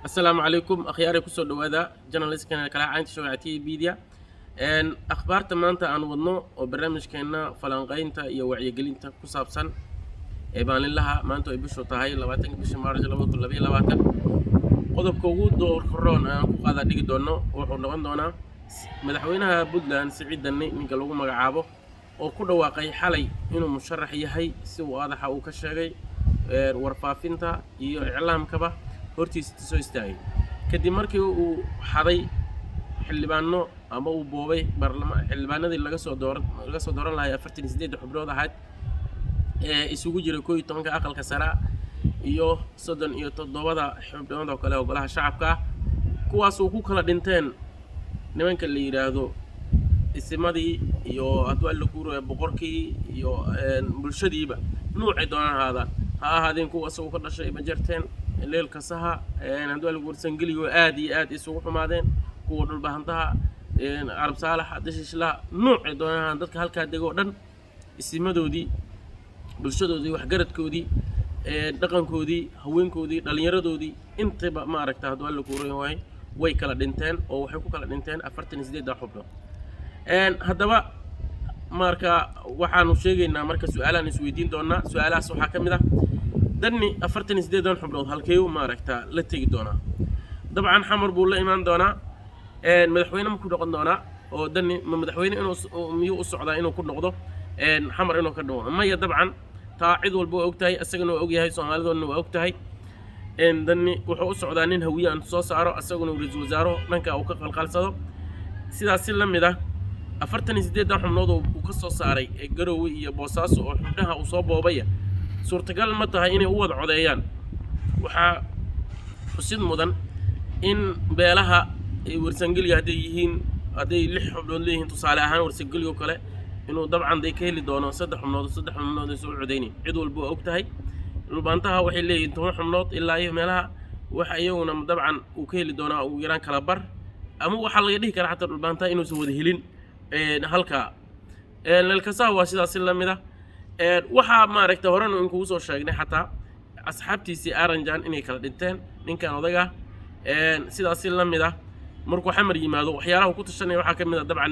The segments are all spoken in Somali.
السلام عليكم أخياري كسر دوادا جرناليست كان كلا عين شوعتي بيديا إن أخبار تمانتا عن وضنو وبرنامج كنا فلانقينتا يوعي قلينتا كسابسن إبان لها ما أنتو يبشوا تهاي لواتن بش مارج لواتو لبي لواتن قدب كوجود دور كورونا هذا ديك دونو وحنا دونا مدحوينها بدلان سعيد دني من قلوب مجعابه وكل واقعي حالي إنه مشرح يهي سوى واضح أو كشجع ورفافينتا إعلام كبه hortiisa soo istaagay kadib markii uu xaday xildhibaano ama uu boobay xildhibaanadii laga soo dooran lahaa 48 xubnood ahayd ee isugu jira 11 aqalka sare iyo 37 xubnood oo kale oo golaha shacabka kuwaas oo ku kala dhinteen nimanka la yiraahdo isimadii iyo adwaa la guuro boqorkii iyo bulshadiiba nuuci doonahada ha ahaadeen kuwaas oo ka dhashay bajarteen الليل كسها عندو الجور سنجلي وآدي سوق حمادين كور البهنتها عرب صالح دش لا نوع دونا عندك هالكادجو دن السمادو دي بالشدو دي وحجرت كودي دقن كودي هوين كودي دليردو دي انت ما عرفت هذول الجور هواي ويكلا دنتين أو حكوا كلا دنتين أفرتني زديد ده حبنا هذا بقى ماركا وحنا شيء إن ماركا سؤالا نسويدين دونا سؤالا صح كمذا دني أفرتني زديدون حبلود هالكيو ما ركتا لتيجي دونا طبعا حمر بقول له إيمان دونا مدحوينا مكون نقد دونا ودني مدحوينا إنه ميو السعودة إنه كل نقده حمر إنه كدونا أما هي طبعا تاعد والبو أوكتاي السجن وأوجي هاي سؤال ذو إنه أوكتاي إن دني وحقوق السعودانين هوية أن تصاص عرو السجن ورز وزارو منك أو كقل خالصه سيدا سلم ده أفرتني زديدون حبلود وقصة صاري جروي يبوساس وحدها وصابه وبيه suurtagal ma tahay inay u wada codeeyaan waxa xusid mudan in beelaha ay warsangeliga haday yihiin haday 6 xubnood leeyihiin tusaale ahaan warsangeliga kale inuu dabcan day ka heli doono 3 xubnood soo codeeyeen cid walba og tahay lubantaha waxay leeyihiin 10 xubnood ilaa iyo meelaha waxa iyaguna dabcan uu ka heli doonaa uu yaraan kala bar ama waxa laga dhihi karaa xataa lubantaha inuu soo wada helin halka lelkasaa waa sidaas la mid ah waxaa maaragtay horena in kugu soo sheegnay xataa asxaabtiisii Aranjan inay kala dhinteen ninkan odaga sidaas la mid ah markuu xamar yimaado waxyaalaha ku tashanay waxa kamid ah dabcan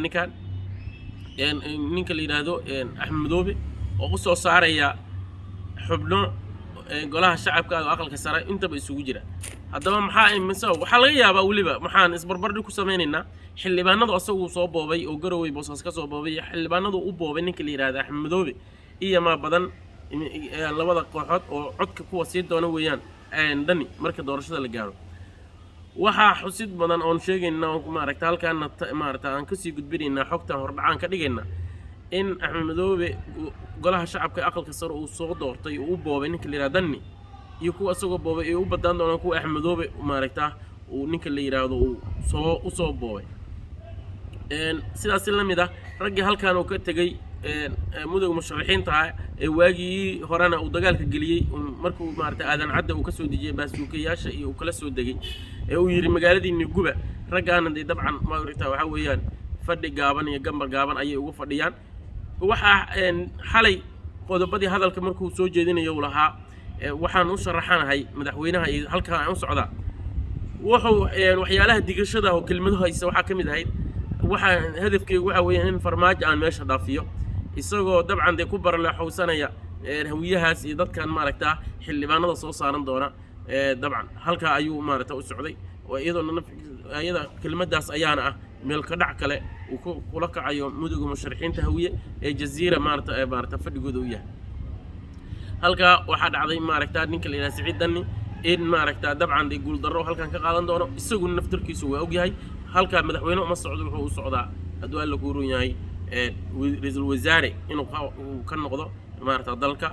ninka la yiraahdo Axmed Madoobe oo u soo saaraya xubno golaha shacabka oo aqalka sare intaba isugu jira haddaba maxaa imisa waxa laga yaabaa waliba maxaan isbarbardhig ku sameeynaa xildhibaanadu asagu soo boobay oo garooway boosas ka soo boobay xildhibaanadu u boobay ninka la yiraahdo Axmed Madoobe iyo ma badan labada kooxood oo codka kuwa sii doona weeyaan dani marka doorashada la gaaro waxa xusid badan oo sheegayna oo maaragtay halkaan maaragtay aan ka sii gudbinayna xogtan hordhacaan ka dhigayna in Axmed Madoobe golaha shacabka aqalka sare uu soo doortay oo u boobay ninka la yiraahdo dani iyo kuwa asagoo boobay ee u badaan doona kuwa Axmed Madoobe maaragtay uu ninka la yiraahdo uu soo boobay sidaas la mid ah ragii halkaan uu ka tagay mudug musharaxiinta ee waagii horena uu dagaalka galiyay markuu maartay aadan cadda uu ka soo dejiyay baasuukayaasha iyo kala soo degay ee uu yiri magaaladii Guba ragaana dabcan ma ogtaa waxa weeyaan fadhi gaaban iyo gambar gaaban ayay ugu fadhiyaan waxa xalay qodobadii hadalka markuu soo jeedinayo uu lahaa waxaan u sharaxanahay madaxweynaha iyo halka aan u socdaa wuxuu waxyaalaha digashada oo kelmadaha haysa waxa kamid ahayd waxa hadafkaygu waxa weeyaan in farmaajo aan meesha dhaafiyo isagoo dabcan de ku barleexowsanaya hawiyahaas iyo dadkan maaragtaa xildhibaanada soo saaran doona dabcan halka ayuu maaragtaa u socday oo iyada kelmadaas ayaana ah meel ka dhac kale uu kula kacayo muduga musharaxiinta hawiye ee jaziira maaragtaa fadhigooda u yahay halka waxa dhacday maaragtaa ninka la yiraahdo Saciid Dani in maaragtaa dabcan de guul darro halkan ka qaadan doono isagu naftirkiisu waa og yahay halka madaxweyne uma socdo wuxuu u socdaa haduu la guuron yahay ra'iisul wasaare inuu ka noqdo maaragtaa dalka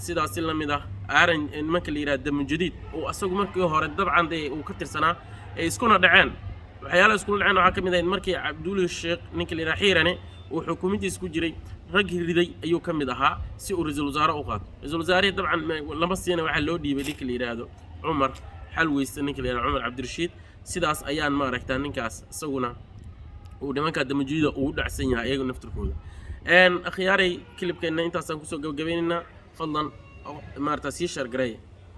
sidaas la mid ah aaran marka la yiraahdo Damjadiid oo asagu markii hore dabcan uu ka tirsanaa ay iskuna dhaceen waxyaalaha isku dhaceen waxa kamid ah markii Cabdullaahi Sheekh ninka la yiraahdo Xiirane uu xukuumaddiisa ku jiray rag riday ayuu kamid ahaa si uu ra'iisul wasaare u qaato ra'iisul wasaare dabcan lama siina waxa loo dhiibay ninka la yiraahdo Umar Xalweyste ninka la yiraahdo Umar Cabdirashiid sidaas ayaan maaragtaa ninkaas isaguna uu nimanka Damjadiid uu dhacsan yahay iyaga naftirkooda أخياري كليب كنا أنت أصلاً كوسو جوجبيننا فضلاً مارتا سيشر جراي